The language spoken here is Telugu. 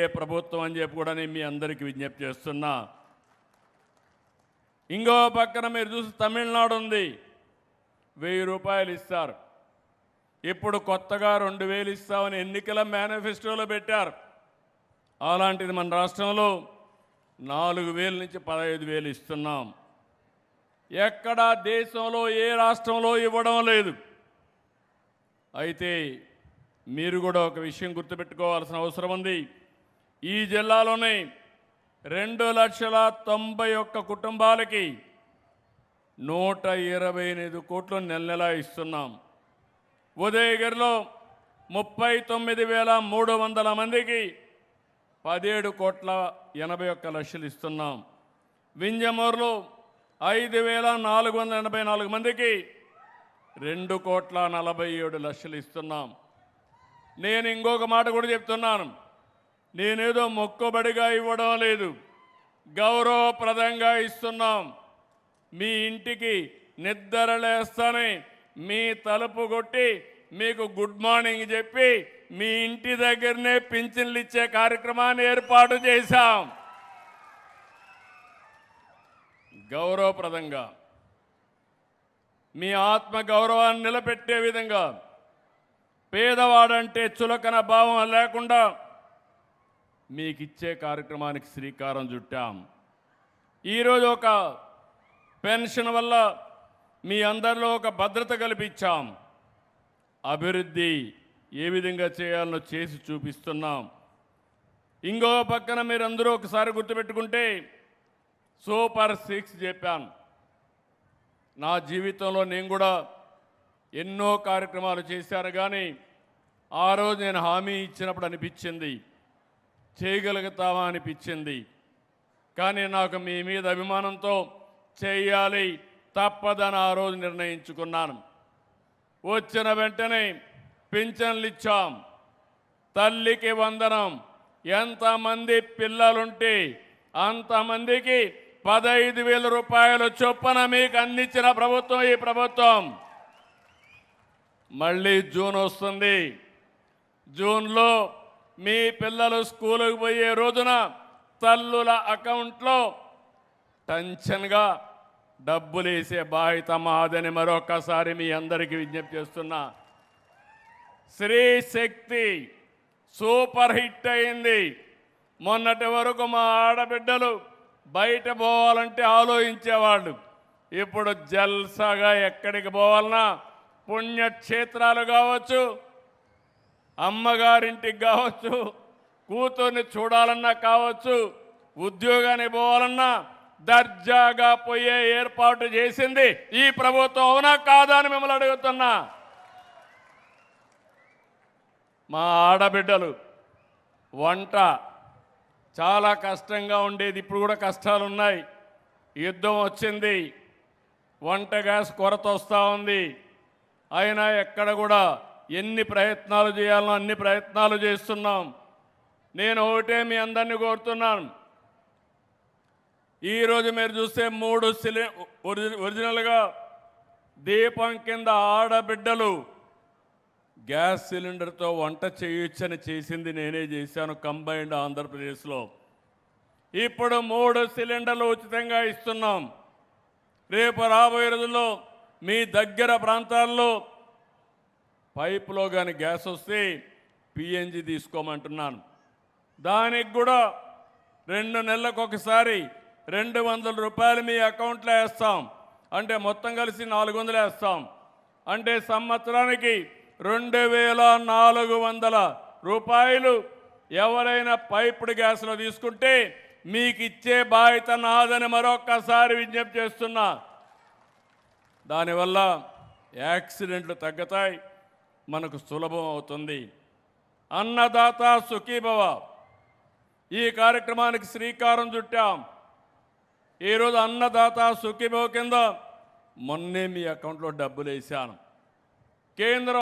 ఏ ప్రభుత్వం అని చెప్పి కూడా నేను మీ అందరికీ విజ్ఞప్తి చేస్తున్నా. ఇంకో పక్కన మీరు చూసి తమిళనాడు ఉంది, 1000 రూపాయలు ఇస్తారు. ఇప్పుడు కొత్తగా 2000 ఇస్తామని ఎన్నికల మేనిఫెస్టోలో పెట్టారు. అలాంటిది మన రాష్ట్రంలో 4000 నుంచి 15000 ఇస్తున్నాం. ఎక్కడా దేశంలో ఏ రాష్ట్రంలో ఇవ్వడం లేదు. అయితే మీరు కూడా ఒక విషయం గుర్తుపెట్టుకోవాల్సిన అవసరం ఉంది. ఈ జిల్లాలోనే 2,91,000 కుటుంబాలకి 128 కోట్లు నెల ఇస్తున్నాం. ఉదయగిరిలో 39,300 మందికి 17,81,00,000 ఇస్తున్నాం. వింజమూరులో 5,484 మందికి 2,47,00,000 ఇస్తున్నాం. నేను ఇంకొక మాట కూడా చెప్తున్నాను. నేనేదో మొక్కుబడిగా ఇవ్వడం లేదు, గౌరవప్రదంగా ఇస్తున్నాం. మీ ఇంటికి నిద్రలేస్తానే మీ తలుపు కొట్టి మీకు గుడ్ మార్నింగ్ చెప్పి మీ ఇంటి దగ్గరనే పింఛన్లు ఇచ్చే కార్యక్రమాన్ని ఏర్పాటు చేశాం. గౌరవప్రదంగా మీ ఆత్మ గౌరవాన్ని నిలబెట్టే విధంగా, పేదవాడంటే చులకన భావం లేకుండా మీకు ఇచ్చే కార్యక్రమానికి శ్రీకారం చుట్టాం. ఈరోజు ఒక పెన్షన్ వల్ల మీ అందరిలో ఒక భద్రత కల్పించాం. అభివృద్ధి ఏ విధంగా చేయాలనో చేసి చూపిస్తున్నాం. ఇంకో పక్కన మీరందరూ ఒకసారి గుర్తుపెట్టుకుంటే సూపర్ 6 చెప్పాను. నా జీవితంలో నేను కూడా ఎన్నో కార్యక్రమాలు చేశాను, కానీ ఆ రోజు నేను హామీ ఇచ్చినప్పుడు అనిపించింది చేయగలుగుతామా అనిపించింది. కానీ నాకు మీ మీద అభిమానంతో చేయాలి తప్పదని ఆ రోజు నిర్ణయించుకున్నాను. వచ్చిన వెంటనే పింఛన్లు ఇచ్చాం. తల్లికి వందనం. ఎంతమంది పిల్లలుంటే అంతమందికి 15,000 రూపాయలు చొప్పున మీకు అందించిన ప్రభుత్వం ఈ ప్రభుత్వం. మళ్ళీ జూన్ వస్తుంది. జూన్లో మీ పిల్లలు స్కూలుకు పోయే రోజున తల్లుల అకౌంట్లో టెన్షన్గా డబ్బులు వేసే బాధ్యత మాదని మరొకసారి మీ అందరికీ విజ్ఞప్తి చేస్తున్నా. స్త్రీ శక్తి సూపర్ హిట్ అయింది. మొన్నటి వరకు మా ఆడబిడ్డలు బయట పోవాలంటే ఆలోచించేవాళ్ళు. ఇప్పుడు జల్సాగా ఎక్కడికి పోవాలన్నా, పుణ్యక్షేత్రాలు కావచ్చు, అమ్మగారింటికి కావచ్చు, కూతుర్ని చూడాలన్నా కావచ్చు, ఉద్యోగానికి పోవాలన్నా దర్జాగా పోయే ఏర్పాటు చేసింది ఈ ప్రభుత్వం. అవునా కాదా అని మిమ్మల్ని అడుగుతున్నా. మా ఆడబిడ్డలు వంట చాలా కష్టంగా ఉండేది, ఇప్పుడు కూడా కష్టాలు ఉన్నాయి. యుద్ధం వచ్చింది, వంట గ్యాస్ కొరత వస్తూ ఉంది. అయినా ఎక్కడ కూడా ఎన్ని ప్రయత్నాలు చేయాలనో అన్ని ప్రయత్నాలు చేస్తున్నాం. నేను ఒకటే మీ అందరినీ కోరుతున్నాను. ఈరోజు మీరు చూస్తే 3 ఒరిజినల్గా దీపం కింద ఆడబిడ్డలు గ్యాస్ సిలిండర్తో వంట చేయొచ్చని చేసింది నేనే చేశాను కంబైన్డ్ ఆంధ్రప్రదేశ్లో. ఇప్పుడు 3 సిలిండర్లు ఉచితంగా ఇస్తున్నాం. రేపు రాబోయే రోజుల్లో మీ దగ్గర ప్రాంతాల్లో పైపులో కానీ గ్యాస్ వస్తే పిఎన్జి తీసుకోమంటున్నాను. దానికి కూడా 2 నెలలకు ఒకసారి 200 రూపాయలు మీ అకౌంట్లో వేస్తాం. అంటే మొత్తం కలిసి 400 వేస్తాం. అంటే సంవత్సరానికి 2,400 రూపాయలు ఎవరైనా పైపుడు గ్యాస్లో తీసుకుంటే మీకు ఇచ్చే బాధ్యత నాదని మరొక్కసారి విజ్ఞప్తి చేస్తున్నా. దానివల్ల యాక్సిడెంట్లు తగ్గుతాయి, మనకు సులభం అవుతుంది. అన్నదాత సుఖీభవ ఈ కార్యక్రమానికి శ్రీకారం చుట్టాం. ఈరోజు అన్నదాత సుఖీభవ కింద మొన్నే మీ అకౌంట్లో డబ్బులు వేశాను. కేంద్రం